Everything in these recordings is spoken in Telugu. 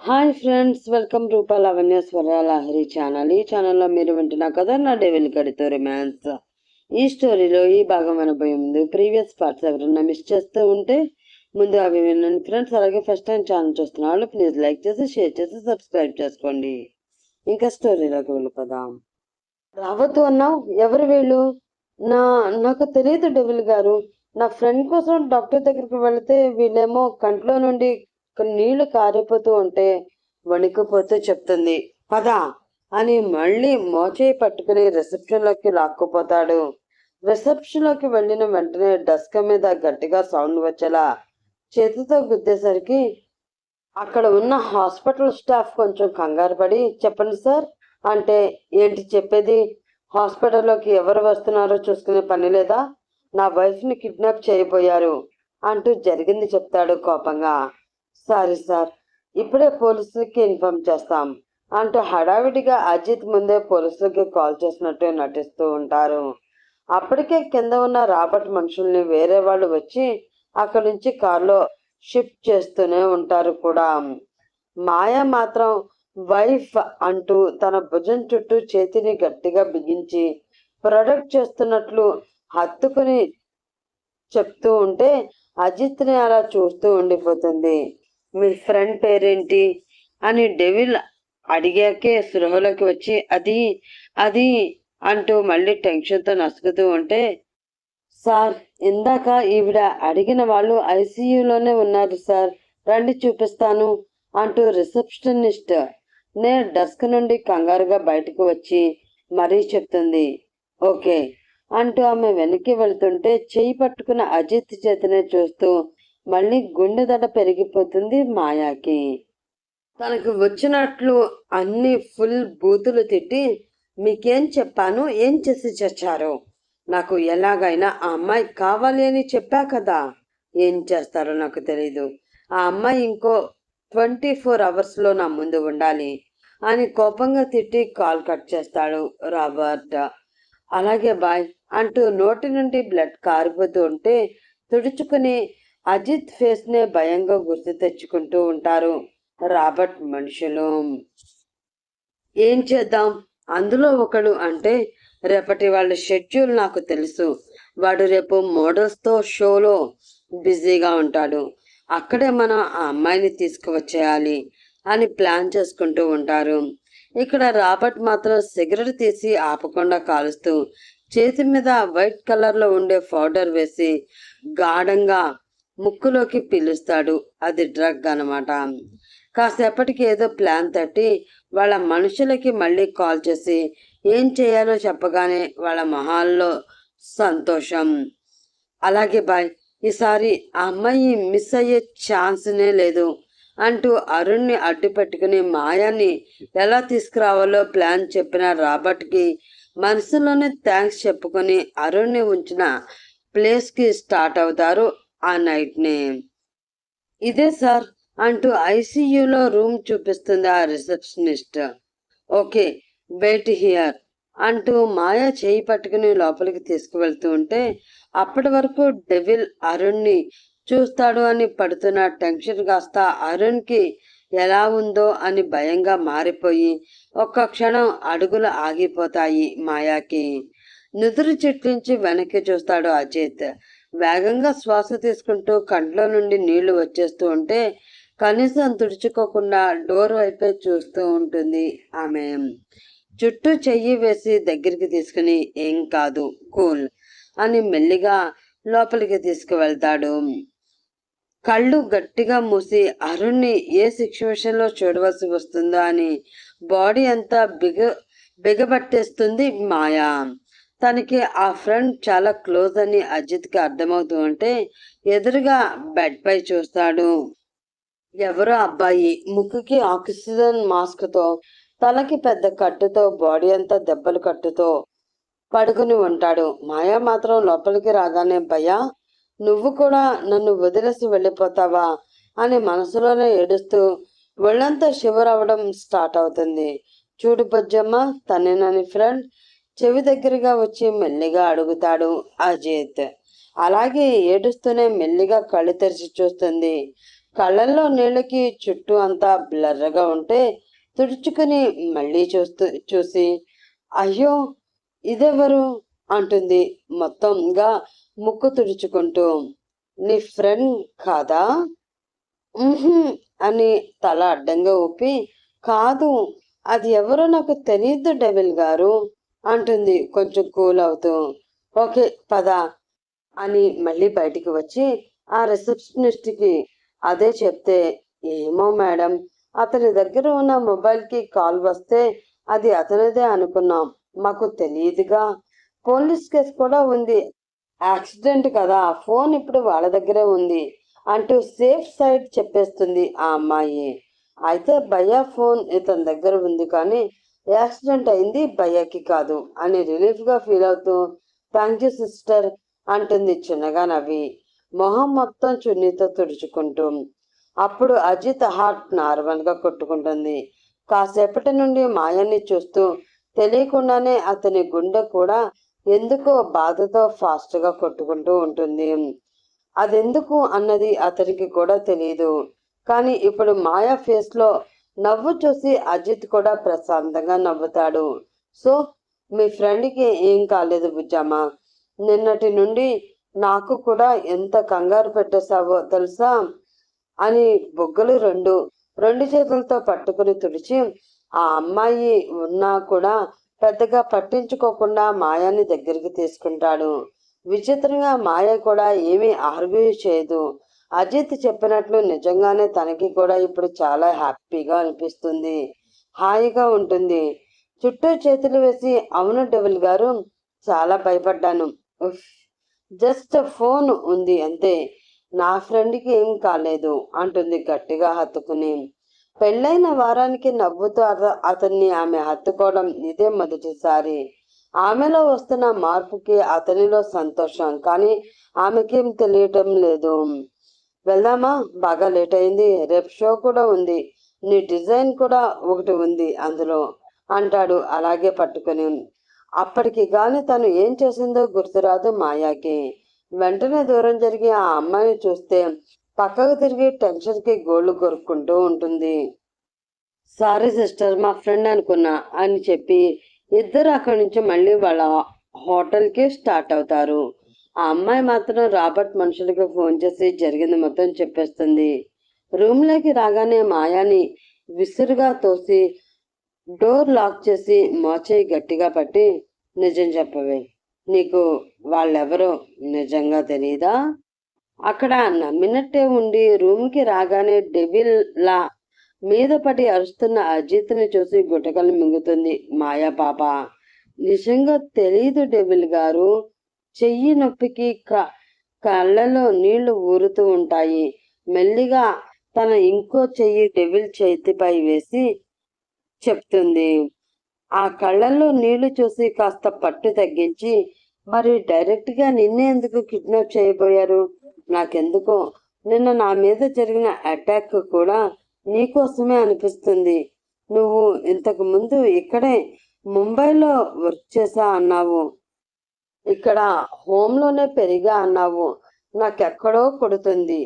హాయ్ ఫ్రెండ్స్, వెల్కమ్ రూపా లావణ్యేశ్వర లహరి ఛానల్. ఈ ఛానల్లో మీరు వింటున్న కథ నా డెవిల్ గడితో రొమాన్స్. ఈ స్టోరీలో ఈ భాగం వినబోయే ముందు ప్రీవియస్ పార్ట్స్ ఎవరైనా మిస్ చేస్తూ ఉంటే ముందు అవి వినండి ఫ్రెండ్స్. అలాగే ఫస్ట్ టైం ఛానల్ చూస్తున్న వాళ్ళు ప్లీజ్ లైక్ చేసి షేర్ చేసి సబ్స్క్రైబ్ చేసుకోండి. ఇంకా స్టోరీలోకి వెళ్ళిపోదాం. రావద్దు అన్నావు, ఎవరు వీళ్ళు? నాకు తెలియదు డెవిల్ గారు. నా ఫ్రెండ్ కోసం డాక్టర్ దగ్గరికి వెళితే వీళ్ళేమో కంట్లో నుండి నీళ్లు కారిపోతూ ఉంటే వణికిపోతూ చెప్తుంది. పద అని మళ్ళీ మోచేయి పట్టుకుని రిసెప్షన్లోకి లాక్కుపోతాడు. రిసెప్షన్లోకి వెళ్ళిన వెంటనే డస్క్ మీద గట్టిగా సౌండ్ వచ్చేలా చేతితో గుద్దేసరికి అక్కడ ఉన్న హాస్పిటల్ స్టాఫ్ కొంచెం కంగారు పడి, చెప్పండి సార్ అంటే, ఏంటి చెప్పేది? హాస్పిటల్లోకి ఎవరు వస్తున్నారో చూసుకునే పని లేదా? నా వైఫ్ని కిడ్నాప్ చేయబోయారు అంటూ జరిగింది చెప్తాడు కోపంగా. సారీ సార్, ఇప్పుడే పోలీసులకి ఇన్ఫార్మ్ చేస్తాం అంటూ హడావిడిగా అజిత్ ముందే పోలీసులకి కాల్ చేసినట్టు నటిస్తూ ఉంటారు. అప్పటికే కింద ఉన్న రాబర్ట్ మనుషుల్ని వేరే వాళ్ళు వచ్చి అక్కడి నుంచి కారులో షిఫ్ట్ చేస్తూనే ఉంటారు కూడా. మాయ మాత్రం వైఫ్ అంటూ తన భుజం చుట్టూ చేతిని గట్టిగా బిగించి ప్రొడక్ట్ చేస్తున్నట్లు హత్తుకుని చెప్తూ ఉంటే అజిత్ని అలా చూస్తూ ఉండిపోతుంది. మీ ఫ్రెండ్ పేరేంటి అని డెవిల్ అడిగాకే స్పృహలోకి వచ్చి అది అది అంటూ మళ్ళీ టెన్షన్తో నసుకుతూ ఉంటే, సార్ ఇందాక ఈవిడ అడిగిన వాళ్ళు ఐసీయూలోనే ఉన్నారు సార్, రండి చూపిస్తాను అంటూ రిసెప్షనిస్ట్ నే డస్క్ నుండి కంగారుగా బయటకు వచ్చి మరీ చెప్తుంది. ఓకే అంటూ ఆమె వెనక్కి వెళ్తుంటే చెయ్యి పట్టుకున్న అజిత్ చేతినే చూస్తూ మళ్ళీ గుండె దడ పెరిగిపోతుంది మాయాకి. తనకు వచ్చినట్లు అన్ని ఫుల్ బూతులు తిట్టి, మీకేం చెప్పాను, ఏం చేసి చచ్చారు? నాకు ఎలాగైనా ఆ అమ్మాయి కావాలి అని చెప్పా కదా, ఏం చేస్తారో నాకు తెలీదు. ఆ అమ్మాయి ఇంకో 24 అవర్స్లో నా ముందు ఉండాలి అని కోపంగా తిట్టి కాల్ కట్ చేస్తాడు రాబర్ట్. అలాగే బాయ్ అంటూ నోటి నుండి బ్లడ్ కారిపోతూ ఉంటే తుడుచుకుని అజిత్ ఫేస్నే భయంగా గుర్తు తెచ్చుకుంటూ ఉంటారు రాబర్ట్ మనుషులు. ఏం చేద్దాం? అందులో ఒకడు అంటే, రేపటి వాళ్ళ షెడ్యూల్ నాకు తెలుసు. వాడు రేపు మోడల్స్తో షోలో బిజీగా ఉంటాడు. అక్కడే మనం ఆ అమ్మాయిని తీసుకువచ్చేయాలి అని ప్లాన్ చేసుకుంటూ ఉంటారు. ఇక్కడ రాబర్ట్ మాత్రం సిగరెట్ తీసి ఆపకుండా కాలుస్తూ చేతి మీద వైట్ కలర్లో ఉండే పౌడర్ వేసి గాఢంగా ముక్కులోకి పీలుస్తాడు. అది డ్రగ్ అనమాట. కాసేపటికి ఏదో ప్లాన్ తట్టి వాళ్ళ మనుషులకి మళ్ళీ కాల్ చేసి ఏం చేయాలో చెప్పగానే వాళ్ళ మొహాల్లో సంతోషం. అలాగే బాయ్, ఈసారి ఆ అమ్మాయి మిస్ అయ్యే ఛాన్స్నే లేదు అంటూ అరుణ్ని అడ్డు పెట్టుకుని మాయాన్ని ఎలా తీసుకురావాలో ప్లాన్ చెప్పిన రాబర్ట్కి మనసులోనే థ్యాంక్స్ చెప్పుకొని అరుణ్ని ఉంచిన ప్లేస్కి స్టార్ట్ అవుతారు ఆ నైట్ని. ఇదే సార్ అంటూ ఐసీయూలో రూమ్ చూపిస్తుంది ఆ రిసెప్షనిస్ట్. ఓకే వెయిట్ హియర్ అంటూ మాయా చేయి పట్టుకుని లోపలికి తీసుకువెళ్తూ ఉంటే అప్పటి వరకు డెవిల్ అరుణ్ని చూస్తాడు అని పడుతున్న టెన్షన్ కాస్త అరుణ్కి ఎలా ఉందో అని భయంగా మారిపోయి ఒక్క క్షణం అడుగులు ఆగిపోతాయి మాయాకి. నుదురు చిట్లించి వెనక్కి చూస్తాడు అజిత్. వేగంగా శ్వాస తీసుకుంటూ కంట్లో నుండి నీళ్లు వచ్చేస్తూ ఉంటే కనీసం తుడుచుకోకుండా డోర్ వైపే చూస్తూ ఉంటుంది ఆమె. చుట్టూ చెయ్యి వేసి దగ్గరికి తీసుకుని ఏం కాదు కూల్ అని మెల్లిగా లోపలికి తీసుకువెళ్తాడు. కళ్ళు గట్టిగా మూసి అరుణ్ని ఏ సిచ్యువేషన్లో చూడవలసి వస్తుందో అని బాడీ అంతా బిగబట్టేస్తుంది మాయా. తనకి ఆ ఫ్రెండ్ చాలా క్లోజ్ అని అజిత్కి అర్థమవుతూ ఉంటే ఎదురుగా బెడ్ పై చూస్తాడు. ఎవరో అబ్బాయి ముక్కుకి ఆక్సిజన్ మాస్క్తో, తలకి పెద్ద కట్టుతో, బాడీ అంతా దెబ్బలు కట్టుతో పడుకుని ఉంటాడు. మాయా మాత్రం లోపలికి రాగానే, భయ్యా నువ్వు కూడా నన్ను వదిలేసి వెళ్ళిపోతావా అని మనసులోనే ఏడుస్తూ ఒళ్ళంతా షివర్ అవ్వడం స్టార్ట్ అవుతుంది. చూడు బొజ్జమ్మ, తనేనని ఫ్రెండ్ చెవి దగ్గరగా వచ్చి మెల్లిగా అడుగుతాడు అజిత్. అలాగే ఏడుస్తూనే మెల్లిగా కళ్ళు తెరిచి చూస్తుంది. కళ్ళల్లో నీళ్ళకి చుట్టూ అంతా బ్లర్గా ఉంటే తుడుచుకుని మళ్ళీ చూసి అయ్యో ఇదెవరు అంటుంది మొత్తంగా ముక్కు తుడుచుకుంటూ. నీ ఫ్రెండ్ కాదా? అని తల అడ్డంగా ఊపి, కాదు, అది ఎవరో నాకు తెలియదు డెవిల్ గారు అంటుంది కొంచెం కూల్ అవుతూ. ఓకే పద అని మళ్ళీ బయటికి వచ్చి ఆ రిసెప్షనిస్ట్కి అదే చెప్తే, ఏమో మేడం, అతని దగ్గర ఉన్న మొబైల్కి కాల్ వస్తే అది అతనిదే అనుకున్నాం, మాకు తెలియదుగా, పోలీస్ కేసు కూడా ఉంది, యాక్సిడెంట్ కదా, ఫోన్ ఇప్పుడు వాళ్ళ దగ్గరే ఉంది అంటూ సేఫ్ సైడ్ చెప్పేస్తుంది ఆ అమ్మాయి. అయితే భయ్యా ఫోన్ ఇతని దగ్గర ఉంది కానీ యాక్సిడెంట్ అయింది భయ్యాకి కాదు అని రిలీఫ్గా ఫీల్ అవుతూ థ్యాంక్ యూ సిస్టర్ అంటుంది చిన్నగా నవ్వి, మొహం మొత్తం చున్నీతో తుడుచుకుంటూ. అప్పుడు అజిత్ హార్ట్ నార్మల్గా కొట్టుకుంటుంది. కాసేపటి నుండి మాయాన్ని చూస్తూ తెలియకుండానే అతని గుండె కూడా ఎందుకో బాధతో ఫాస్ట్గా కొట్టుకుంటూ ఉంటుంది. అదెందుకు అన్నది అతనికి కూడా తెలియదు. కానీ ఇప్పుడు మాయా ఫేస్లో నవ్వు చూసి అజిత్ కూడా ప్రశాంతంగా నవ్వుతాడు. సో మీ ఫ్రెండ్కి ఏం కాలేదు బుజ్జమ్మ, నిన్నటి నుండి నాకు కూడా ఎంత కంగారు పెట్టేశావో తెలుసా అని బొగ్గలు రెండు చేతులతో పట్టుకుని తుడిచి ఆ అమ్మాయి ఉన్నా కూడా పెద్దగా పట్టించుకోకుండా మాయాని దగ్గరికి తీసుకుంటాడు. విచిత్రంగా మాయ కూడా ఏమీ ఆర్గ్యూ చేయదు. అజిత్ చెప్పినట్లు నిజంగానే తనకి కూడా ఇప్పుడు చాలా హ్యాపీగా అనిపిస్తుంది, హాయిగా ఉంటుంది. చుట్టూ చేతులు వేసి, అవును డెవిల్ గారు, చాలా భయపడ్డాను, జస్ట్ ఫోన్ ఉంది అంతే, నా ఫ్రెండ్కి ఏం కాలేదు అంటుంది గట్టిగా హత్తుకుని. పెళ్ళైన వారానికి నవ్వుతూ అతన్ని ఆమె హత్తుకోవడం ఇదే మొదటిసారి. ఆమెలో వస్తున్న మార్పుకి అతనిలో సంతోషం, కానీ ఆమెకేం తెలియటం లేదు. వెళ్దామా, బాగా లేట్ అయింది, రేపు షో కూడా ఉంది, నీ డిజైన్ కూడా ఒకటి ఉంది అందులో అంటాడు అలాగే పట్టుకుని. అప్పటికి గాని తను ఏం చేసిందో గుర్తురాదు మాయాకి. వెంటనే దూరం జరిగి ఆ అమ్మాయిని చూస్తే పక్కకు తిరిగి టెన్షన్కి గోళ్లు కొరుక్కుంటూ ఉంటుంది. సారీ సిస్టర్, మా ఫ్రెండ్ అనుకున్నా అని చెప్పి ఇద్దరు అక్కడి నుంచి మళ్ళీ వాళ్ళ హోటల్కి స్టార్ట్ అవుతారు. ఆ అమ్మాయి మాత్రం రాబర్ట్ మనుషులకి ఫోన్ చేసి జరిగింది మొత్తం చెప్పేస్తుంది. రూమ్లోకి రాగానే మాయాని విసురుగా తోసి డోర్ లాక్ చేసి మోచేయి గట్టిగా పట్టి, నిజం చెప్పవే, నీకు వాళ్ళెవరో నిజంగా తెలియదా? అక్కడ నమ్మినట్టే ఉండి రూమ్కి రాగానే డెవిల్ లా మీద పడి అరుస్తున్న అజిత్ని చూసి గుటకలు మింగుతుంది మాయా పాప. నిజంగా తెలీదు డెవిల్ గారు, చెయ్యి నొప్పికి కళ్ళలో నీళ్లు ఊరుతూ ఉంటాయి. మెల్లిగా తన ఇంకో చెయ్యి డెవిల్ చేతిపై వేసి చెప్తుంది. ఆ కళ్ళల్లో నీళ్లు చూసి కాస్త పట్టు తగ్గించి, మరి డైరెక్ట్గా నిన్నే ఎందుకు కిడ్నాప్ చేయబోయారు? నాకెందుకో నిన్న నా మీద జరిగిన అటాక్ కూడా నీకోసమే అనిపిస్తుంది. నువ్వు ఇంతకు ముందు ఇక్కడే ముంబైలో వర్క్ చేసా అన్నావు, ఇక్కడ హోమ్లోనే పెరిగా అన్నావు, నాకెక్కడో కొడుతుంది.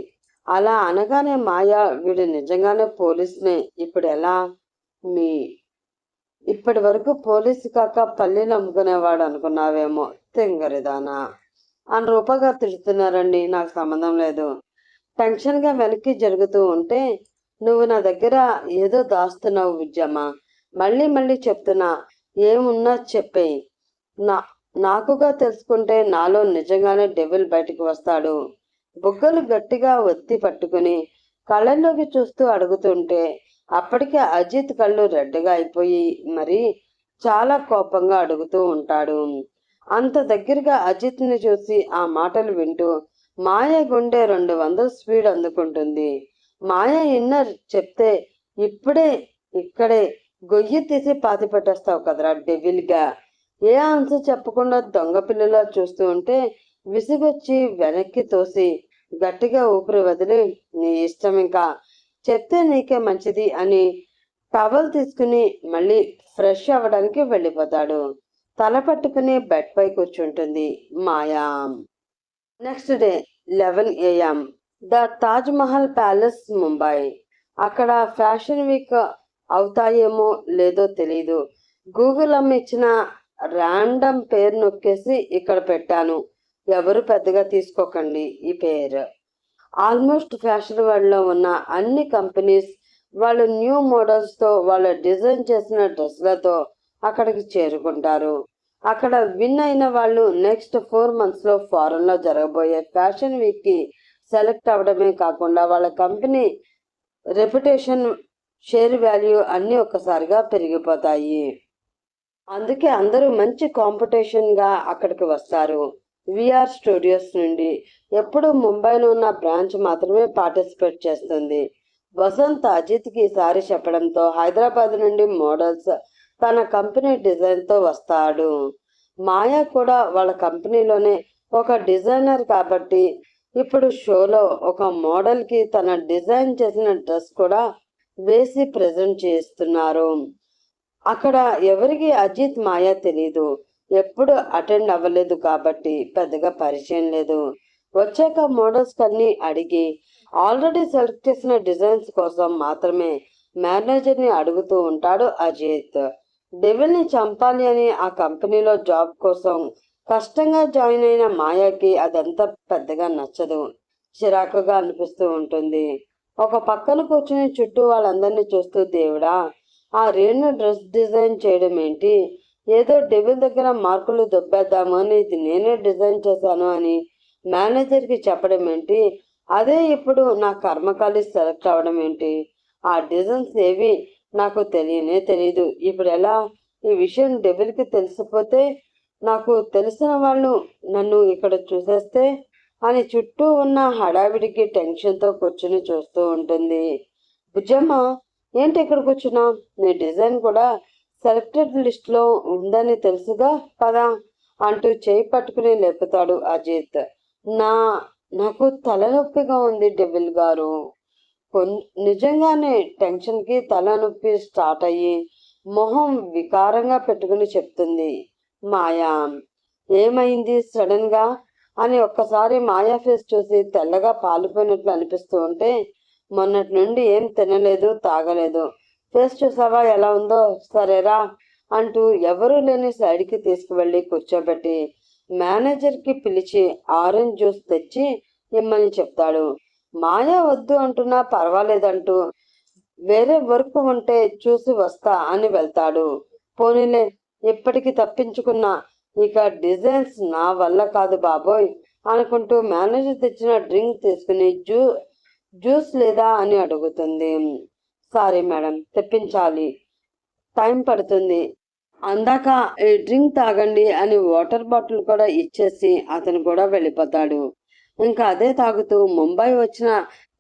అలా అనగానే మాయా, వీడు నిజంగానే పోలీసునే, ఇప్పుడు ఎలా? మీ ఇప్పటి వరకు పోలీసు కాక పల్లీలు అమ్ముకునేవాడు అనుకున్నావేమో, తెంగరిదానా అని రూపగా తిడుతున్నారండి. నాకు సంబంధం లేదు. టెన్షన్గా వెనక్కి జరుగుతూ ఉంటే, నువ్వు నా దగ్గర ఏదో దాస్తున్నావు విద్యమ్మ, మళ్ళీ మళ్ళీ చెప్తున్నా, ఏమున్నా చెప్పేయి, నాకుగా తెలుసుకుంటే నాలో నిజంగానే డెవిల్ బయటికి వస్తాడు. బుగ్గలు గట్టిగా ఒత్తి పట్టుకుని కళ్ళల్లోకి చూస్తూ అడుగుతుంటే అప్పటికే అజిత్ కళ్ళు రెడ్డగా అయిపోయి మరి చాలా కోపంగా అడుగుతూ ఉంటాడు. అంత దగ్గరగా అజిత్ని చూసి ఆ మాటలు వింటూ మాయ గుండె 200 స్పీడ్ అందుకుంటుంది. మాయ ఇన్నర్ చెప్తే ఇక్కడే గొయ్యి తీసి పాతి పెట్టేస్తావు కదరా డెవిల్గా. ఏ ఆన్సర్ చెప్పకుండా దొంగ పిల్లలా చూస్తూ ఉంటే విసిగొచ్చి వెనక్కి తోసి గట్టిగా ఊపిరి వదిలి, నీ ఇష్టం, ఇంకా చెప్తే నీకే మంచిది అని టవల్ తీసుకుని మళ్ళీ ఫ్రెష్ అవ్వడానికి వెళ్ళిపోతాడు. తల పట్టుకుని బెడ్ పై కూర్చుంటుంది Maya. Next day 11 AM the Taj Mahal palace Mumbai. అక్కడ ఫ్యాషన్ వీక్ అవుతాయేమో లేదో తెలీదు. గూగుల్ అమ్మ ఇచ్చిన ర్యాండమ్ పేరు నొక్కేసి ఇక్కడ పెట్టాను. ఎవరు పెద్దగా తీసుకోకండి ఈ పేరు. ఆల్మోస్ట్ ఫ్యాషన్ వరల్డ్లో ఉన్న అన్ని కంపెనీస్ వాళ్ళు న్యూ మోడల్స్తో వాళ్ళు డిజైన్ చేసిన డ్రెస్లతో అక్కడికి చేరుకుంటారు. అక్కడ విన్ అయిన వాళ్ళు నెక్స్ట్ 4 monthsలో ఫారెన్లో జరగబోయే ఫ్యాషన్ వీక్కి సెలెక్ట్ అవ్వడమే కాకుండా వాళ్ళ కంపెనీ రెప్యుటేషన్, షేర్ వాల్యూ అన్నీ ఒక్కసారిగా పెరిగిపోతాయి. అందుకే అందరూ మంచి కాంపిటీషన్గా అక్కడికి వస్తారు. విఆర్ స్టూడియోస్ నుండి ఎప్పుడు ముంబైలో ఉన్న బ్రాంచ్ మాత్రమే పార్టిసిపేట్ చేస్తుంది. వసంత్ అజిత్కి ఈసారి చెప్పడంతో హైదరాబాద్ నుండి మోడల్స్ తన కంపెనీ డిజైన్తో వస్తాడు. మాయా కూడా వాళ్ళ కంపెనీలోనే ఒక డిజైనర్ కాబట్టి ఇప్పుడు షోలో ఒక మోడల్కి తన డిజైన్ చేసిన డ్రెస్ కూడా వేసి ప్రజెంట్ చేస్తున్నారు. అక్కడ ఎవరికి అజిత్ మాయా తెలీదు. ఎప్పుడు అటెండ్ అవ్వలేదు కాబట్టి పెద్దగా పరిచయం లేదు. వచ్చాక మోడల్స్ కన్నీ అడిగి ఆల్రెడీ సెలెక్ట్ చేసిన డిజైన్స్ కోసం మాత్రమే మేనేజర్ని అడుగుతూ ఉంటాడు అజిత్. డెవిల్ని చంపాలి అని ఆ కంపెనీలో జాబ్ కోసం కష్టంగా జాయిన్ అయిన మాయాకి అదంతా పెద్దగా నచ్చదు. చిరాకుగా అనిపిస్తూ ఉంటుంది. ఒక పక్కన కూర్చుని చుట్టూ వాళ్ళందరినీ చూస్తూ, దేవుడా, ఆ రేణు డ్రెస్ డిజైన్ చేయడం ఏంటి? ఏదో డెవిల్ దగ్గర మార్కులు దొబ్బేద్దాము అని ఇది నేనే డిజైన్ చేశాను అని మేనేజర్కి చెప్పడం ఏంటి? అదే ఇప్పుడు నా కర్మకాలి సెలెక్ట్ అవ్వడం ఏంటి? ఆ డిజైన్స్ ఏవి నాకు తెలియదు. ఇప్పుడు ఎలా? ఈ విషయం డెవిల్కి తెలిసిపోతే, నాకు తెలిసిన వాళ్ళు నన్ను ఇక్కడ చూసేస్తే అని చుట్టూ ఉన్న హడావిడికి టెన్షన్తో కూర్చుని చూస్తూ ఉంటుంది. బుజ్జమ్మ, ఏంటి ఇక్కడ కూర్చున్నా? నీ డిజైన్ కూడా సెలెక్టెడ్ లిస్ట్లో ఉందని తెలుసుగా పదా అంటూ చేయి పట్టుకుని లేపుతాడు అజిత్. నాకు తలనొప్పిగా ఉంది డెవిల్ గారు. నిజంగానే టెన్షన్కి తలనొప్పి స్టార్ట్ అయ్యి మొహం వికారంగా పెట్టుకుని చెప్తుంది మాయా. ఏమైంది సడన్గా అని ఒక్కసారి మాయా ఫేస్ చూసి తెల్లగా పాలిపోయినట్లు అనిపిస్తూ ఉంటే, మొన్నటి నుండి ఏం తినలేదు, తాగలేదు. ఫేస్ చూసావా ఎలా ఉందో? సరేరా అంటూ ఎవరూ లేని సైడ్కి తీసుకువెళ్ళి కూర్చోబెట్టి మేనేజర్కి పిలిచి ఆరెంజ్ జ్యూస్ తెచ్చి ఇమ్మని చెప్తాడు. మాయా వద్దు అంటున్నా పర్వాలేదంటూ వేరే వర్క్ ఉంటే చూసి వస్తా అని వెళ్తాడు. పోనీలే, ఇప్పటికి తప్పించుకున్నా, ఇక డిజైన్స్ నా వల్ల కాదు బాబోయ్ అనుకుంటూ మేనేజర్ తెచ్చిన డ్రింక్ తీసుకుని జ్యూస్ లేదా అని అడుగుతుంది. సారీ మేడం, తెప్పించాలి, టైం పడుతుంది, అందాక ఈ డ్రింక్ తాగండి అని వాటర్ బాటిల్ కూడా ఇచ్చేసి అతను కూడా వెళ్ళిపోతాడు. ఇంకా అదే తాగుతూ ముంబై వచ్చిన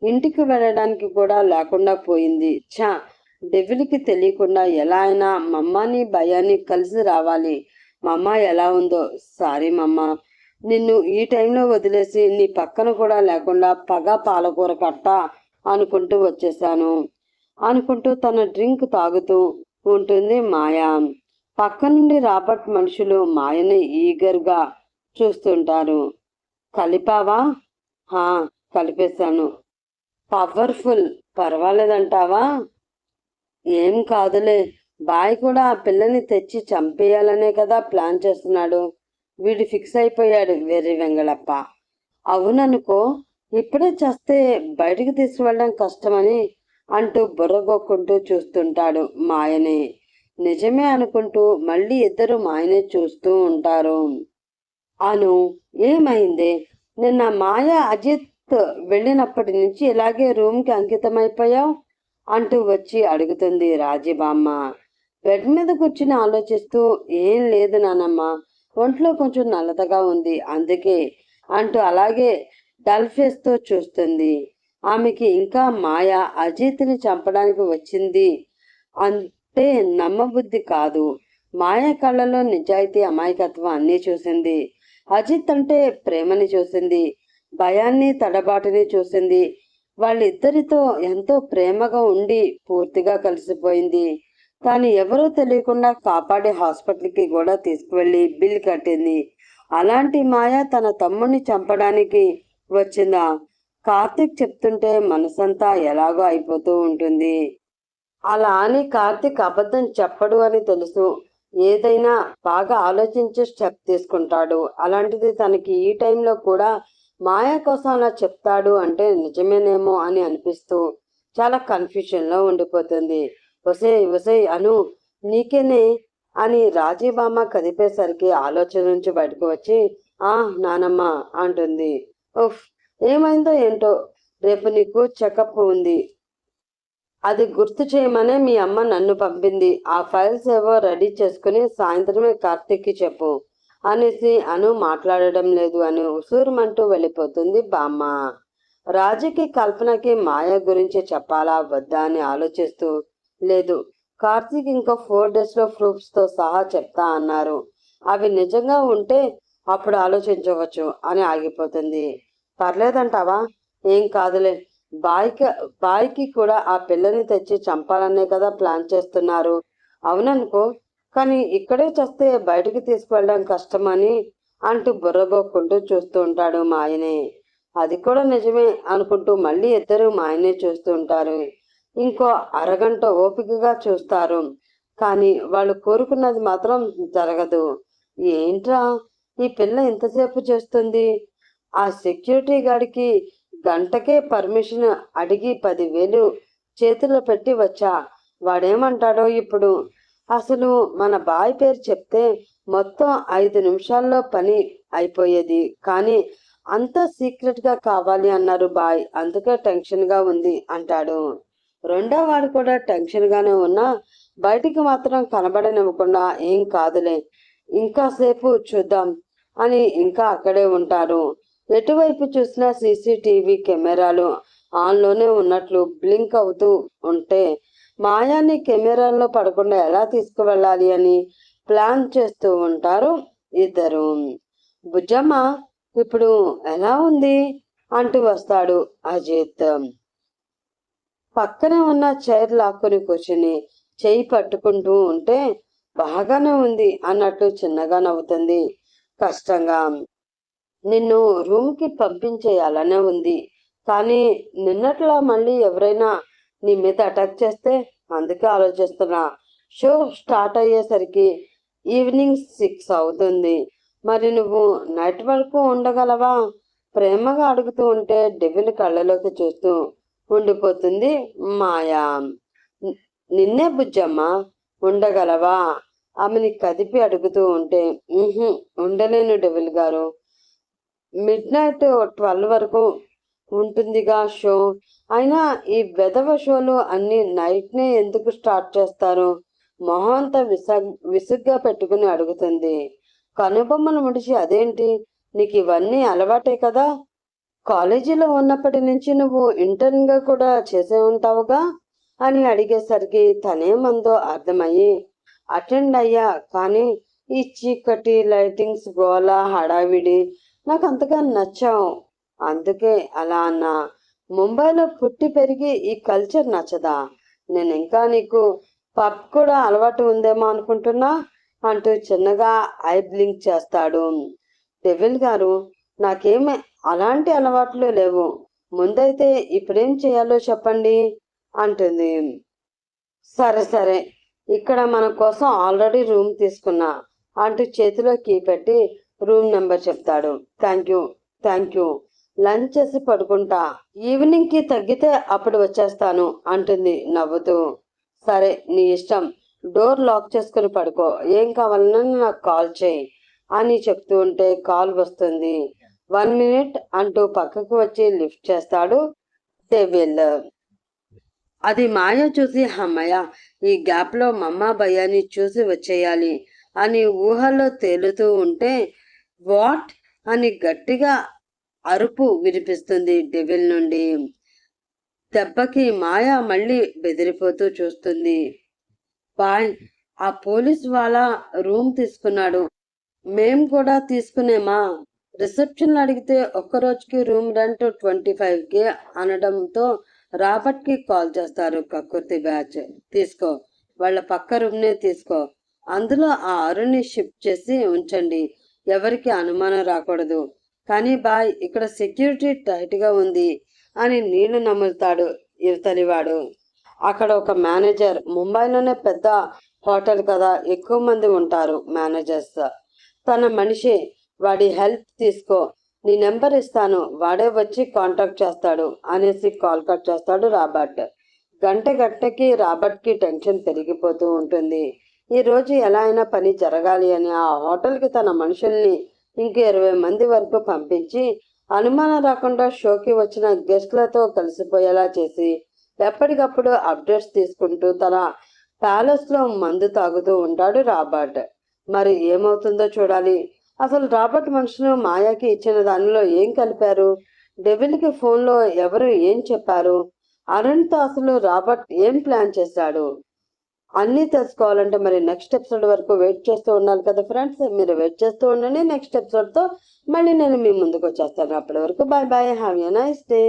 ఇంటికి వెళ్ళడానికి కూడా లేకుండా పోయింది. డెవిల్కి తెలియకుండా ఎలా అయినా మమ్మాని భయాన్ని కలిసి రావాలి. మమ్మ ఎలా ఉందో? సారీ మమ్మ, నిన్ను ఈ టైంలో వదిలేసి నీ పక్కన కూడా లేకుండా పగ పాలకూర కట్ట అనుకుంటూ వచ్చేసాను అనుకుంటూ తన డ్రింక్ తాగుతూ ఉంటుంది మాయా. పక్క నుండి రాబర్ట్ మనుషులు మాయని ఈగర్గా చూస్తుంటారు. కలిపావా? కలిపేశాను. పవర్ఫుల్, పర్వాలేదంటావా? ఏం కాదులే, బాయ్ కూడా ఆ పిల్లని తెచ్చి చంపేయాలనే కదా ప్లాన్ చేస్తున్నాడు. వీడు ఫిక్స్ అయిపోయాడు వెర్రి వెంగళప్ప. అవుననుకో, ఇప్పుడే చేస్తే బయటికి తీసుకువెళ్ళడం కష్టమని అంటూ బుర్రగొక్కుంటూ చూస్తుంటాడు మాయని. నిజమే అనుకుంటూ మళ్ళీ ఇద్దరు మాయనే చూస్తూ ఉంటారు. అను, ఏమైంది? నిన్న మాయ అజిత్ వెళ్ళినప్పటి నుంచి ఇలాగే రూమ్కి అంకితమైపోయావు అంటూ వచ్చి అడుగుతుంది రాజీబామ్మ. బెడ్ మీద కూర్చుని ఆలోచిస్తూ, ఏం లేదు నానమ్మ, ఒంట్లో కొంచెం నల్లతగా ఉంది అందుకే అంటూ అలాగే డల్ ఫేస్తో చూస్తుంది. ఆమెకి ఇంకా మాయ అజిత్ని చంపడానికి వచ్చింది అంటే నమ్మబుద్ధి కాదు. మాయ కళ్ళలో నిజాయితీ, అమాయకత్వం అన్నీ చూసింది. అజిత్ అంటే ప్రేమని చూసింది, భయాన్ని, తడబాటుని చూసింది. వాళ్ళిద్దరితో ఎంతో ప్రేమగా ఉండి పూర్తిగా కలిసిపోయింది. కానీ ఎవరో తెలియకుండా కాపాడి హాస్పిటల్కి కూడా తీసుకువెళ్ళి బిల్ కట్టింది. అలాంటి మాయ తన తమ్ముడిని చంపడానికి వచ్చిందా? కార్తీక్ చెప్తుంటే మనసంతా ఎలాగో అయిపోతూ ఉంటుంది. అలా అని కార్తీక్ అబద్ధం చెప్పడు అని తెలుసు. ఏదైనా బాగా ఆలోచించి స్టెప్ తీసుకుంటాడు. అలాంటిది తనకి ఈ టైంలో కూడా మాయ కోసం అలా చెప్తాడు అంటే నిజమేనేమో అని అనిపిస్తూ చాలా కన్ఫ్యూషన్లో ఉండిపోతుంది. ఒసే అను, నీకేనే అని రాజీబామ్మ కదిపేసరికి ఆలోచన నుంచి బయటకు వచ్చి నానమ్మ అంటుంది. ఉఫ్, ఏమైందో ఏంటో, రేపు నీకు చెకప్ ఉంది, అది గుర్తు చేయమనే మీ అమ్మ నన్ను పంపింది. ఆ ఫైల్స్ ఏవో రెడీ చేసుకుని సాయంత్రమే కార్తీక్కి చెప్పు అనేసి అను మాట్లాడడం లేదు అని ఉసూరుమంటూ వెళ్ళిపోతుంది బామ్మ. రాజుకి కల్పనకి మాయ గురించి చెప్పాలా వద్దా అని ఆలోచిస్తూ, లేదు, కార్తీక్ ఇంకో 4 డేస్లో ప్రూఫ్స్తో సహా చెప్తా అన్నారు, అవి నిజంగా ఉంటే అప్పుడు ఆలోచించవచ్చు అని ఆగిపోతుంది. పర్లేదంటావా? ఏం కాదులే, బాయ్కి కూడా ఆ పిల్లని తెచ్చి చంపాలనే కదా ప్లాన్ చేస్తున్నారు. అవుననుకో, కానీ ఇక్కడే చస్తే బయటికి తీసుకువెళ్ళడం కష్టమని అంటూ బుర్రగొక్కుంటూ చూస్తూ ఉంటాడు మాయనే. అది కూడా నిజమే అనుకుంటూ మళ్ళీ ఇద్దరు మాయనే చూస్తూ ఉంటారు. ఇంకో అరగంట ఓపికగా చూస్తారు, కానీ వాళ్ళు కోరుకున్నది మాత్రం జరగదు. ఏంట్రా ఈ పిల్ల ఇంతసేపు చేస్తుంది? ఆ సెక్యూరిటీ గార్డ్కి గంటకే పర్మిషన్ అడిగి 10,000 చేతిలో పెట్టి వచ్చా. వాడేమంటాడో ఇప్పుడు? అసలు మన బాయ్ పేరు చెప్తే మొత్తం 5 నిమిషాల్లో పని అయిపోయేది, కానీ అంతా సీక్రెట్గా కావాలి అన్నారు బాయ్, అందుకే టెన్షన్గా ఉంది అంటాడు. రెండో వాడు కూడా టెన్షన్గానే ఉన్నా బయటికి మాత్రం కనబడనివ్వకుండా ఏం కాదులే, ఇంకాసేపు చూద్దాం అని ఇంకా అక్కడే ఉంటారు. ఎటువైపు చూసినా సీసీటీవీ కెమెరాలు ఆన్లోనే ఉన్నట్లు బ్లింక్ అవుతూ ఉంటే మాయాని కెమెరాల్లో పడకుండా ఎలా తీసుకువెళ్ళాలి అని ప్లాన్ చేస్తూ ఉంటారు ఇద్దరు. బుజ్జమ్మ ఇప్పుడు ఎలా ఉంది అంటూ వస్తాడు అజిత్. పక్కనే ఉన్న చైర్ లాక్కుని కూర్చుని చెయ్యి పట్టుకుంటూ ఉంటే బాగానే ఉంది అన్నట్టు చిన్నగా నవ్వుతుంది కష్టంగా. నిన్ను రూమ్కి పంపించేయాలనే ఉంది, కానీ నిన్నట్లా మళ్ళీ ఎవరైనా నీ మీద అటాక్ చేస్తే అందుకే ఆలోచిస్తున్నా. షో స్టార్ట్ అయ్యేసరికి ఈవినింగ్ 6 అవుతుంది, మరి నువ్వు నైట్ వరకు ఉండగలవా? ప్రేమగా అడుగుతూ ఉంటే డెవిల్ కళ్ళలోకి చూస్తూ ఉండిపోతుంది మాయా. నిన్నే బుజ్జమ్మ, ఉండగలవా? ఆమెని కదిపి అడుగుతూ ఉంటే ఉండలేను డెవిల్ గారు, మిడ్నైట్ 12 వరకు ఉంటుందిగా షో, అయినా ఈ వెధవ షోలు అన్ని నైట్నే ఎందుకు స్టార్ట్ చేస్తారు? మొహంతా విసుగ్గా పెట్టుకుని అడుగుతుంది. కనుబొమ్మను ముడిచి, అదేంటి, నీకు ఇవన్నీ అలవాటే కదా, కాలేజీలో ఉన్నప్పటి నుంచి నువ్వు ఇంటర్న్గా కూడా చేసే ఉంటావుగా అని అడిగేసరికి తనేమందో అర్థమయ్యి, అటెండ్ అయ్యా, కానీ ఈ చీకటి లైటింగ్స్ గోల హడావిడి నాకు అంతగా నచ్చావు, అందుకే అలా అన్నా. ముంబైలో పుట్టి పెరిగి ఈ కల్చర్ నచ్చదా? నేను ఇంకా నీకు పబ్ కూడా అలవాటు ఉందేమో అనుకుంటున్నా అంటూ చిన్నగా ఐ బ్లింక్ చేస్తాడు. డెవిల్ గారు, నాకేమీ అలాంటి అలవాట్లు లేవు, ముందైతే ఇప్పుడేం చేయాలో చెప్పండి అంటుంది. సరే, ఇక్కడ మన కోసం ఆల్రెడీ రూమ్ తీసుకున్నా అంటూ చేతిలో కీ పెట్టి రూమ్ నెంబర్ చెప్తాడు. థ్యాంక్ యూ, లంచ్ చేసి పడుకుంటా, ఈవినింగ్కి తగ్గితే అప్పుడు వచ్చేస్తాను అంటుంది నవ్వుతూ. సరే, నీ ఇష్టం, డోర్ లాక్ చేసుకుని పడుకో, ఏం కావాలన్నా నాకు కాల్ చేయి అని చెప్తూ ఉంటే కాల్ వస్తుంది. 1 minute అంటూ పక్కకు వచ్చి లిఫ్ట్ చేస్తాడు డెవిల్. అది మాయ చూసి, అమ్మయ్య, ఈ గ్యాప్లో మమ్మా భయాన్ని చూసి వచ్చేయాలి అని ఊహల్లో తేలుతూ ఉంటే వాట్ అని గట్టిగా అరుపు వినిపిస్తుంది డెవిల్ నుండి. దెబ్బకి మాయ మళ్ళీ బెదిరిపోతూ చూస్తుంది. బాయ్, ఆ పోలీస్ వాళ్ళ రూమ్ తీసుకున్నాడు, మేం కూడా తీసుకునేమా? రిసెప్షన్ అడిగితే ఒక్కరోజుకి రూమ్ రెంట్ 25K అనడంతో రాబర్ట్కి కాల్ చేస్తారు. కక్కుర్తి బ్యాచ్, తీసుకో, వాళ్ళ పక్క రూమ్నే తీసుకో, అందులో ఆ అరుణ్ని షిఫ్ట్ చేసి ఉంచండి, ఎవరికి అనుమానం రాకూడదు. కానీ బాయ్, ఇక్కడ సెక్యూరిటీ టైట్గా ఉంది, అని నీళ్లు నమ్ముతాడు ఇవతలివాడు. అక్కడ ఒక మేనేజర్, ముంబైలోనే పెద్ద హోటల్ కదా, ఎక్కువ మంది ఉంటారు మేనేజర్స్. తన మనిషి, వాడి హెల్ప్ తీసుకో, నీ నెంబర్ ఇస్తాను, వాడే వచ్చి కాంటాక్ట్ చేస్తాడు అనేసి కాల్ కట్ చేస్తాడు రాబర్ట్. గంటకి రాబర్ట్కి టెన్షన్ పెరిగిపోతూ ఉంటుంది. ఈరోజు ఎలా అయినా పని జరగాలి అని ఆ హోటల్కి తన మనుషుల్ని ఇంక 20 మంది వరకు పంపించి అనుమానం రాకుండా షోకి వచ్చిన గెస్ట్లతో కలిసిపోయేలా చేసి ఎప్పటికప్పుడు అప్డేట్స్ తీసుకుంటూ తన ప్యాలెస్లో మందు తాగుతూ ఉంటాడు రాబర్ట్. మరి ఏమవుతుందో చూడాలి. అసలు రాబర్ట్ మనుషులు మాయాకి ఇచ్చిన దానిలో ఏం కలిపారు? డెవిల్కి ఫోన్లో ఎవరు ఏం చెప్పారు? అరుణ్తో అసలు రాబర్ట్ ఏం ప్లాన్ చేశాడు? అన్నీ తెలుసుకోవాలంటే మరి నెక్స్ట్ ఎపిసోడ్ వరకు వెయిట్ చేస్తూ ఉండాలి కదా ఫ్రెండ్స్. మీరు వెయిట్ చేస్తూ ఉండండి. నెక్స్ట్ ఎపిసోడ్తో మళ్ళీ నేను మీ ముందుకు వచ్చేస్తాను. అప్పటి వరకు bye bye, have a nice day.